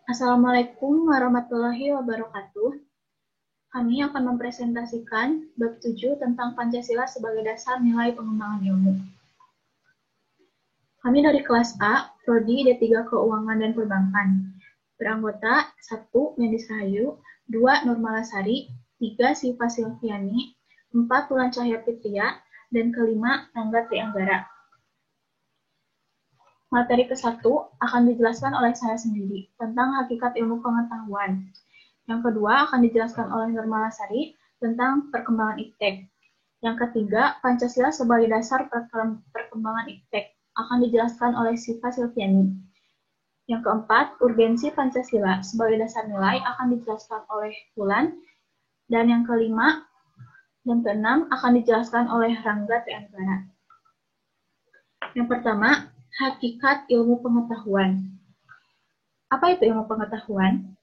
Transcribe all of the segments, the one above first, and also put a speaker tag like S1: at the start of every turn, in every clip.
S1: Assalamualaikum warahmatullahi wabarakatuh. Kami akan mempresentasikan bab 7 tentang Pancasila sebagai dasar nilai pengembangan ilmu. Kami dari kelas A, Prodi D3 Keuangan dan Perbankan. Beranggota 1. Medis Rahayu, 2. Nurmalasari, 3. Siva Silviani, 4. Tulan Cahya Fitria, dan kelima Rangga Trianggara. Materi ke-1 akan dijelaskan oleh saya sendiri tentang hakikat ilmu pengetahuan. Yang kedua akan dijelaskan oleh Nurmalasari tentang perkembangan iptek. Yang ketiga, Pancasila sebagai dasar perkembangan iptek akan dijelaskan oleh Siva Silviani. Yang keempat, urgensi Pancasila sebagai dasar nilai akan dijelaskan oleh Tulan. Dan yang kelima dan keenam akan dijelaskan oleh Rangga Trianggara. Yang pertama, hakikat ilmu pengetahuan. Apa itu ilmu pengetahuan?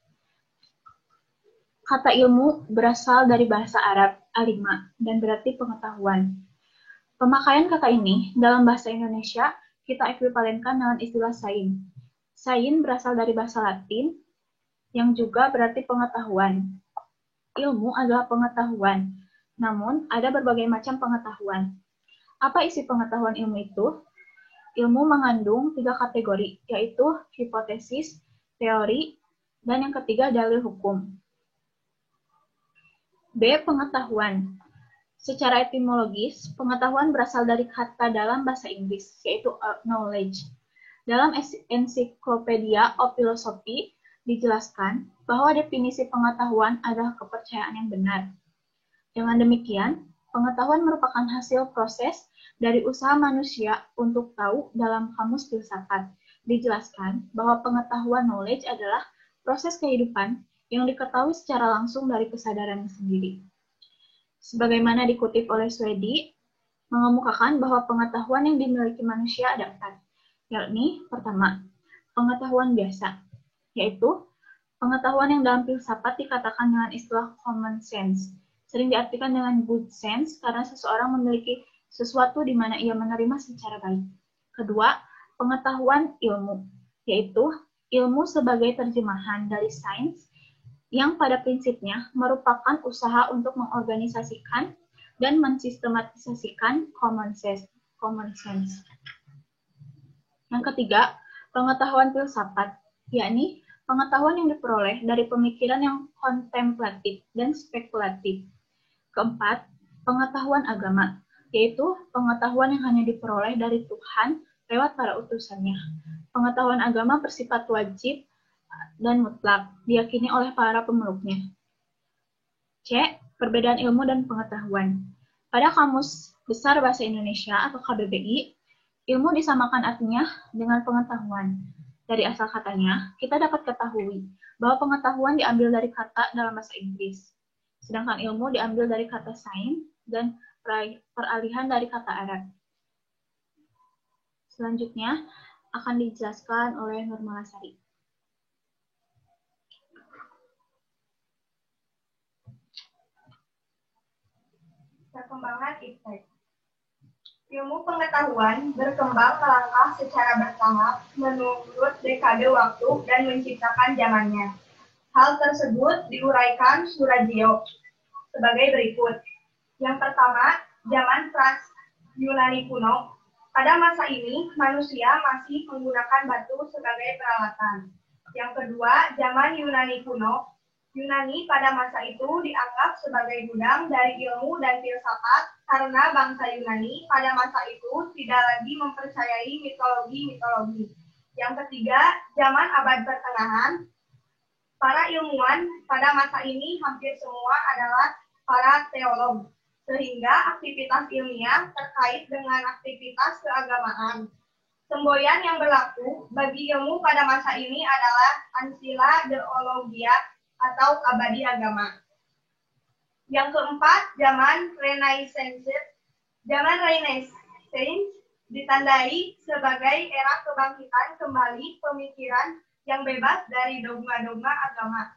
S1: Kata ilmu berasal dari bahasa Arab, alima, dan berarti pengetahuan. Pemakaian kata ini dalam bahasa Indonesia kita ekuivalenkan dengan istilah sain. Sain berasal dari bahasa Latin, yang juga berarti pengetahuan. Ilmu adalah pengetahuan, namun ada berbagai macam pengetahuan. Apa isi pengetahuan ilmu itu? Ilmu mengandung 3 kategori, yaitu hipotesis, teori, dan yang ketiga dalil hukum. B. Pengetahuan. Secara etimologis, pengetahuan berasal dari kata dalam bahasa Inggris, yaitu knowledge. Dalam Encyclopedia of Philosophy dijelaskan bahwa definisi pengetahuan adalah kepercayaan yang benar. Dengan demikian, pengetahuan merupakan hasil proses dari usaha manusia untuk tahu. Dalam kamus filsafat dijelaskan bahwa pengetahuan knowledge adalah proses kehidupan yang diketahui secara langsung dari kesadaran sendiri. Sebagaimana dikutip oleh Swedi, mengemukakan bahwa pengetahuan yang dimiliki manusia ada 4, yakni pertama, pengetahuan biasa, yaitu pengetahuan yang dalam filsafat dikatakan dengan istilah common sense. Sering diartikan dengan good sense karena seseorang memiliki sesuatu di mana ia menerima secara baik. Kedua, pengetahuan ilmu, yaitu ilmu sebagai terjemahan dari sains yang pada prinsipnya merupakan usaha untuk mengorganisasikan dan mensistematisasikan common sense. Yang ketiga, pengetahuan filsafat, yakni pengetahuan yang diperoleh dari pemikiran yang kontemplatif dan spekulatif. Keempat, pengetahuan agama, yaitu pengetahuan yang hanya diperoleh dari Tuhan lewat para utusannya. Pengetahuan agama bersifat wajib dan mutlak, diyakini oleh para pemeluknya. C. Perbedaan ilmu dan pengetahuan. Pada Kamus Besar Bahasa Indonesia atau KBBI, ilmu disamakan artinya dengan pengetahuan. Dari asal katanya, kita dapat ketahui bahwa pengetahuan diambil dari kata dalam bahasa Inggris, sedangkan ilmu diambil dari kata sains dan peralihan dari kata Arab. Selanjutnya akan dijelaskan oleh Nurmalasari.
S2: Perkembangan iptek. Ilmu pengetahuan berkembang melangkah secara bertahap menurut dekade waktu dan menciptakan zamannya. Hal tersebut diuraikan Surajio sebagai berikut. Yang pertama, zaman Yunani kuno. Pada masa ini, manusia masih menggunakan batu sebagai peralatan. Yang kedua, zaman Yunani kuno. Yunani pada masa itu dianggap sebagai gudang dari ilmu dan filsafat karena bangsa Yunani pada masa itu tidak lagi mempercayai mitologi-mitologi. Yang ketiga, zaman abad pertengahan. Para ilmuwan pada masa ini hampir semua adalah para teolog, sehingga aktivitas ilmiah terkait dengan aktivitas keagamaan. Semboyan yang berlaku bagi ilmu pada masa ini adalah Ancilla Theologia atau abadi agama. Yang keempat, zaman Renaissance. Zaman Renaissance ditandai sebagai era kebangkitan kembali pemikiran yang bebas dari dogma-dogma agama.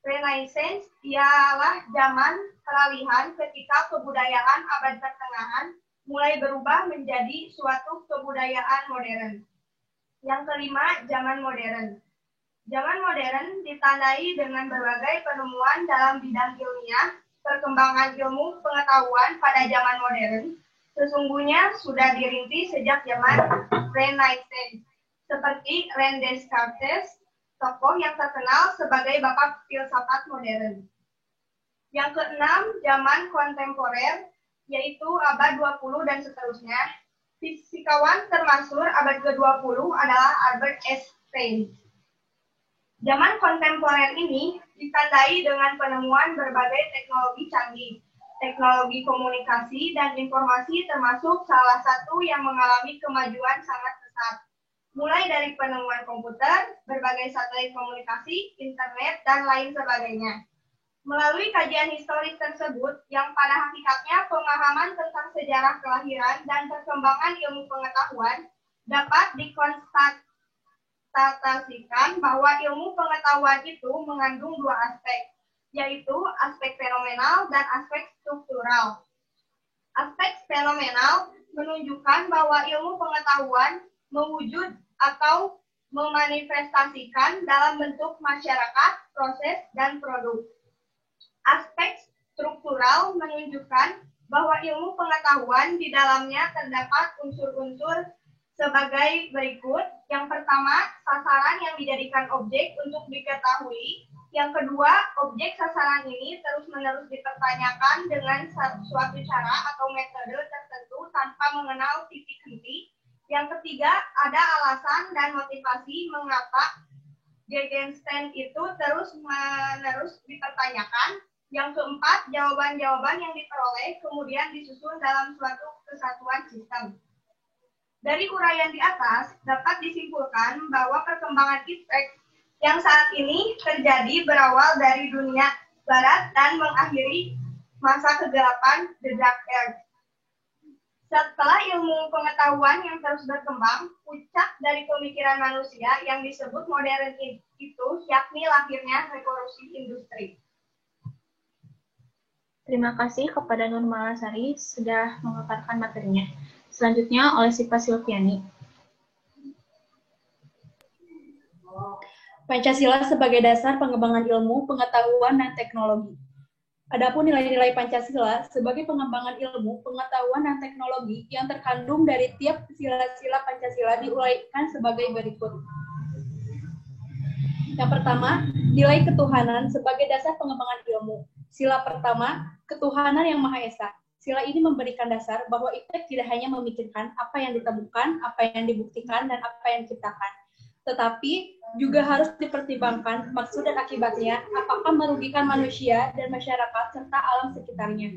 S2: Renaissance ialah zaman peralihan ketika kebudayaan abad pertengahan mulai berubah menjadi suatu kebudayaan modern. Yang kelima, zaman modern. Zaman modern ditandai dengan berbagai penemuan dalam bidang ilmiah. Perkembangan ilmu pengetahuan pada zaman modern sesungguhnya sudah dirintis sejak zaman Renaissance, seperti René Descartes, tokoh yang terkenal sebagai bapak filsafat modern. Yang keenam, zaman kontemporer, yaitu abad 20 dan seterusnya. Fisikawan termasuk abad ke-20 adalah Albert Einstein. Zaman kontemporer ini ditandai dengan penemuan berbagai teknologi canggih. Teknologi komunikasi dan informasi termasuk salah satu yang mengalami kemajuan sangat pesat. Mulai dari penemuan komputer, berbagai satelit komunikasi, internet, dan lain sebagainya. Melalui kajian historis tersebut, yang pada hakikatnya pemahaman tentang sejarah kelahiran dan perkembangan ilmu pengetahuan dapat dikonstatasikan bahwa ilmu pengetahuan itu mengandung dua aspek, yaitu aspek fenomenal dan aspek struktural. Aspek fenomenal menunjukkan bahwa ilmu pengetahuan mewujud atau memanifestasikan dalam bentuk masyarakat, proses, dan produk. Aspek struktural menunjukkan bahwa ilmu pengetahuan di dalamnya terdapat unsur-unsur sebagai berikut. Yang pertama, sasaran yang dijadikan objek untuk diketahui. Yang kedua, objek sasaran ini terus-menerus dipertanyakan dengan suatu cara atau metode tertentu tanpa mengenal titik henti. Yang ketiga, ada alasan dan motivasi mengapa Gegenstand itu terus-menerus dipertanyakan. Yang keempat, jawaban-jawaban yang diperoleh kemudian disusun dalam suatu kesatuan sistem. Dari uraian di atas, dapat disimpulkan bahwa perkembangan iptek yang saat ini terjadi berawal dari dunia barat dan mengakhiri masa kegelapan The Dark Age. Setelah ilmu pengetahuan yang terus berkembang, puncak dari pemikiran manusia yang disebut modern itu yakni lahirnya revolusi industri.
S1: Terima kasih kepada Nur Malasari sudah memaparkan materinya. Selanjutnya oleh Siva Silviani.
S3: Pancasila sebagai dasar pengembangan ilmu, pengetahuan, dan teknologi. Adapun nilai-nilai Pancasila sebagai pengembangan ilmu, pengetahuan, dan teknologi yang terkandung dari tiap sila-sila Pancasila diuraikan sebagai berikut. Yang pertama, nilai ketuhanan sebagai dasar pengembangan ilmu. Sila pertama, ketuhanan yang Maha Esa. Sila ini memberikan dasar bahwa iptek tidak hanya memikirkan apa yang ditemukan, apa yang dibuktikan, dan apa yang diciptakan. Tetapi juga harus dipertimbangkan maksud dan akibatnya, apakah merugikan manusia dan masyarakat serta alam sekitarnya.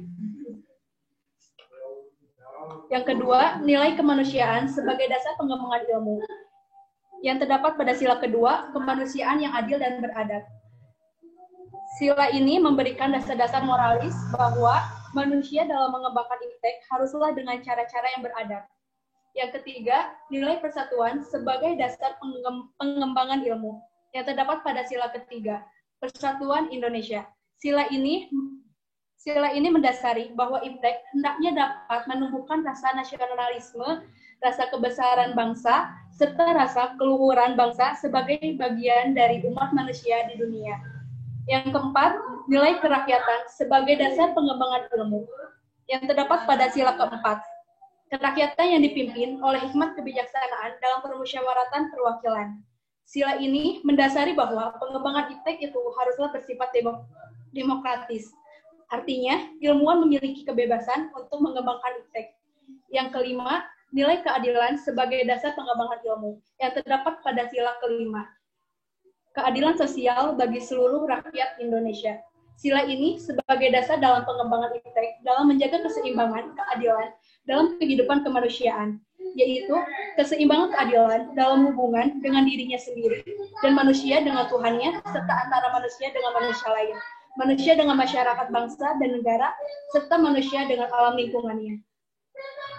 S3: Yang kedua, nilai kemanusiaan sebagai dasar pengembangan ilmu. Yang terdapat pada sila kedua, kemanusiaan yang adil dan beradab. Sila ini memberikan dasar-dasar moralis bahwa manusia dalam mengembangkan iptek haruslah dengan cara-cara yang beradab. Yang ketiga, nilai persatuan sebagai dasar pengembangan ilmu. Yang terdapat pada sila ketiga, Persatuan Indonesia. Sila ini mendasari bahwa iptek hendaknya dapat menumbuhkan rasa nasionalisme, rasa kebesaran bangsa, serta rasa keluhuran bangsa sebagai bagian dari umat manusia di dunia. Yang keempat, nilai kerakyatan sebagai dasar pengembangan ilmu. Yang terdapat pada sila keempat, kerakyatan yang dipimpin oleh hikmat kebijaksanaan dalam permusyawaratan perwakilan. Sila ini mendasari bahwa pengembangan iptek itu haruslah bersifat demokratis. Artinya, ilmuwan memiliki kebebasan untuk mengembangkan iptek. Yang kelima, nilai keadilan sebagai dasar pengembangan ilmu. Yang terdapat pada sila kelima, keadilan sosial bagi seluruh rakyat Indonesia. Sila ini sebagai dasar dalam pengembangan iptek dalam menjaga keseimbangan keadilan dalam kehidupan kemanusiaan, yaitu keseimbangan keadilan dalam hubungan dengan dirinya sendiri dan manusia dengan Tuhannya, serta antara manusia dengan manusia lain, manusia dengan masyarakat bangsa dan negara, serta manusia dengan alam lingkungannya.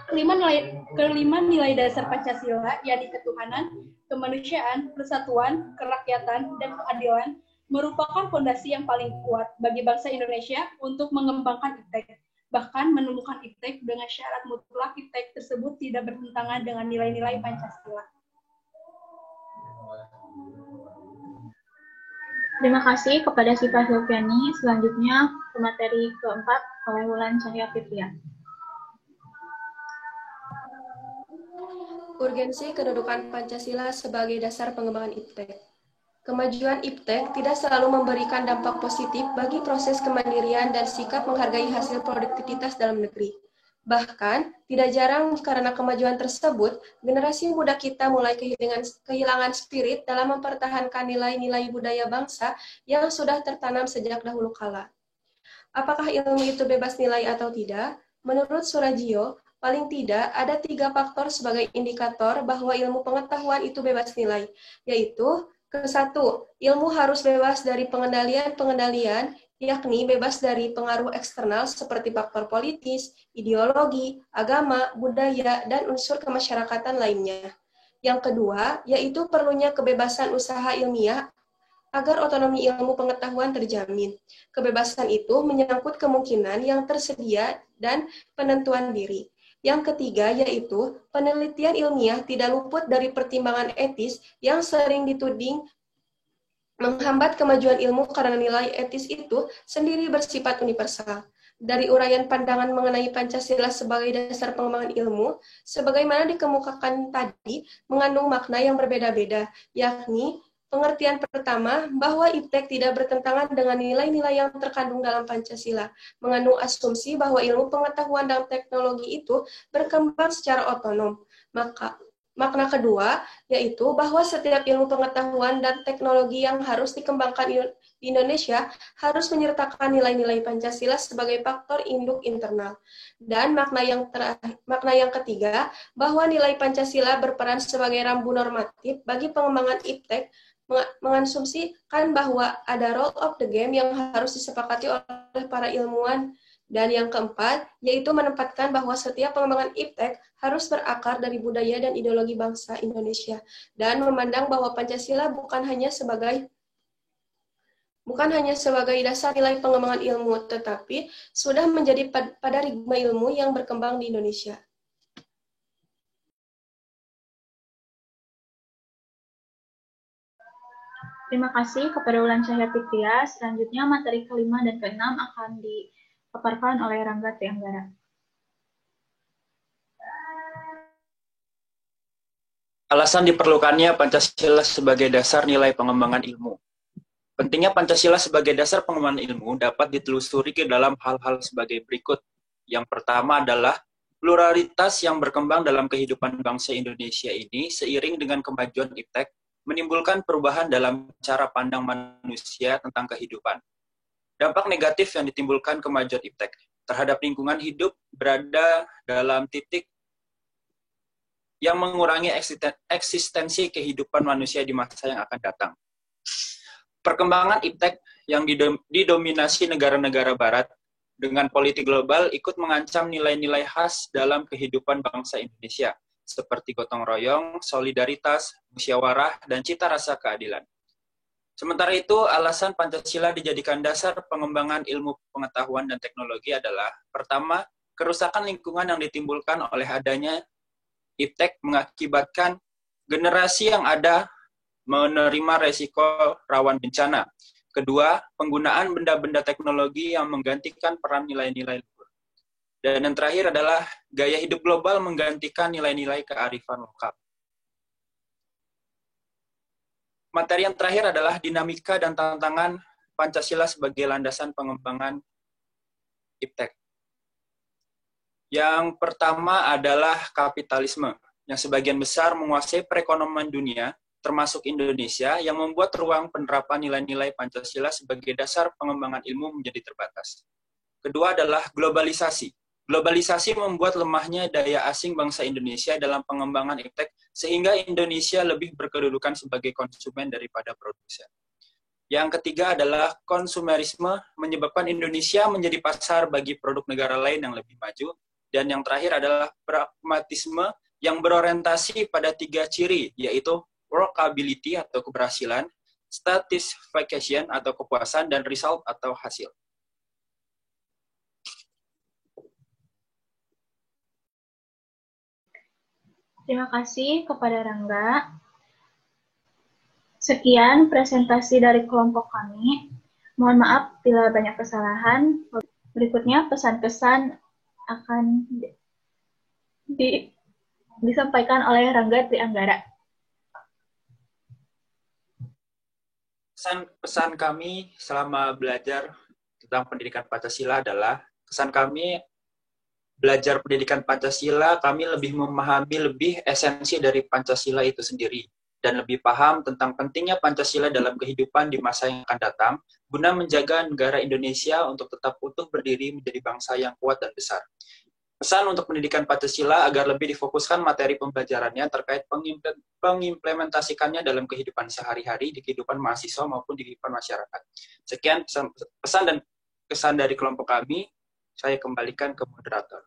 S3: Kelima nilai dasar Pancasila, yakni ketuhanan, kemanusiaan, persatuan, kerakyatan, dan keadilan, merupakan fondasi yang paling kuat bagi bangsa Indonesia untuk mengembangkan iptek, bahkan menemukan iptek dengan syarat mutlak iptek tersebut tidak bertentangan dengan nilai-nilai Pancasila.
S1: Terima kasih kepada Syifa Silviani. Selanjutnya ke materi keempat oleh Wulan Cahya Fitria.
S4: Urgensi kedudukan Pancasila sebagai dasar pengembangan IPTEK. Kemajuan IPTEK tidak selalu memberikan dampak positif bagi proses kemandirian dan sikap menghargai hasil produktivitas dalam negeri. Bahkan, tidak jarang karena kemajuan tersebut, generasi muda kita mulai kehilangan spirit dalam mempertahankan nilai-nilai budaya bangsa yang sudah tertanam sejak dahulu kala. Apakah ilmu itu bebas nilai atau tidak? Menurut Surajio, paling tidak ada 3 faktor sebagai indikator bahwa ilmu pengetahuan itu bebas nilai, yaitu ke-1, ilmu harus bebas dari pengendalian, yakni bebas dari pengaruh eksternal seperti faktor politis, ideologi, agama, budaya, dan unsur kemasyarakatan lainnya. Yang kedua, yaitu perlunya kebebasan usaha ilmiah agar otonomi ilmu pengetahuan terjamin. Kebebasan itu menyangkut kemungkinan yang tersedia dan penentuan diri. Yang ketiga yaitu penelitian ilmiah tidak luput dari pertimbangan etis yang sering dituding menghambat kemajuan ilmu karena nilai etis itu sendiri bersifat universal. Dari uraian pandangan mengenai Pancasila sebagai dasar pengembangan ilmu, sebagaimana dikemukakan tadi, mengandung makna yang berbeda-beda, yakni pengertian pertama, bahwa IPTEK tidak bertentangan dengan nilai-nilai yang terkandung dalam Pancasila, mengandung asumsi bahwa ilmu pengetahuan dan teknologi itu berkembang secara otonom. Makna kedua, yaitu bahwa setiap ilmu pengetahuan dan teknologi yang harus dikembangkan di Indonesia harus menyertakan nilai-nilai Pancasila sebagai faktor induk internal. Dan makna yang ketiga, bahwa nilai Pancasila berperan sebagai rambu normatif bagi pengembangan IPTEK, mengasumsikan bahwa ada rule of the game yang harus disepakati oleh para ilmuwan. Dan yang keempat, yaitu menempatkan bahwa setiap pengembangan IPTEK harus berakar dari budaya dan ideologi bangsa Indonesia, dan memandang bahwa Pancasila bukan hanya sebagai dasar nilai pengembangan ilmu, tetapi sudah menjadi paradigma ilmu yang berkembang di Indonesia.
S1: Terima kasih kepada Wulan Cahya Fitria. Selanjutnya materi kelima dan keenam akan dipaparkan oleh Rangga Trianggara.
S5: Alasan diperlukannya Pancasila sebagai dasar nilai pengembangan ilmu. Pentingnya Pancasila sebagai dasar pengembangan ilmu dapat ditelusuri ke dalam hal-hal sebagai berikut. Yang pertama adalah pluralitas yang berkembang dalam kehidupan bangsa Indonesia ini seiring dengan kemajuan IPTEK menimbulkan perubahan dalam cara pandang manusia tentang kehidupan. Dampak negatif yang ditimbulkan kemajuan IPTEK terhadap lingkungan hidup berada dalam titik yang mengurangi eksistensi kehidupan manusia di masa yang akan datang. Perkembangan IPTEK yang didominasi negara-negara barat dengan politik global ikut mengancam nilai-nilai khas dalam kehidupan bangsa Indonesia, seperti gotong royong, solidaritas, musyawarah, dan cita rasa keadilan. Sementara itu, alasan Pancasila dijadikan dasar pengembangan ilmu pengetahuan dan teknologi adalah, pertama, kerusakan lingkungan yang ditimbulkan oleh adanya IPTEK mengakibatkan generasi yang ada menerima resiko rawan bencana. Kedua, penggunaan benda-benda teknologi yang menggantikan peran nilai-nilai luhur. Dan yang terakhir adalah gaya hidup global menggantikan nilai-nilai kearifan lokal. Materi yang terakhir adalah dinamika dan tantangan Pancasila sebagai landasan pengembangan IPTEK. Yang pertama adalah kapitalisme, yang sebagian besar menguasai perekonomian dunia, termasuk Indonesia, yang membuat ruang penerapan nilai-nilai Pancasila sebagai dasar pengembangan ilmu menjadi terbatas. Kedua adalah globalisasi. Globalisasi membuat lemahnya daya asing bangsa Indonesia dalam pengembangan IPTEK, sehingga Indonesia lebih berkedudukan sebagai konsumen daripada produsen. Yang ketiga adalah konsumerisme, menyebabkan Indonesia menjadi pasar bagi produk negara lain yang lebih maju. Dan yang terakhir adalah pragmatisme yang berorientasi pada 3 ciri, yaitu workability atau keberhasilan, satisfaction atau kepuasan, dan result atau hasil.
S1: Terima kasih kepada Rangga. Sekian presentasi dari kelompok kami. Mohon maaf bila banyak kesalahan. Berikutnya pesan-kesan akan disampaikan oleh Rangga Trianggara.
S5: Pesan kami selama belajar tentang pendidikan Pancasila adalah, kesan kami belajar pendidikan Pancasila, kami lebih memahami lebih esensi dari Pancasila itu sendiri, dan lebih paham tentang pentingnya Pancasila dalam kehidupan di masa yang akan datang, guna menjaga negara Indonesia untuk tetap utuh berdiri menjadi bangsa yang kuat dan besar. Pesan untuk pendidikan Pancasila agar lebih difokuskan materi pembelajarannya terkait pengimplementasikannya dalam kehidupan sehari-hari, di kehidupan mahasiswa maupun di kehidupan masyarakat. Sekian pesan dan kesan dari kelompok kami. Saya kembalikan ke moderator.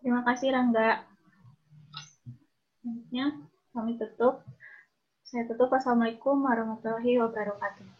S1: Terima kasih Rangga. Selanjutnya kami tutup. Saya tutup. Wassalamualaikum warahmatullahi wabarakatuh.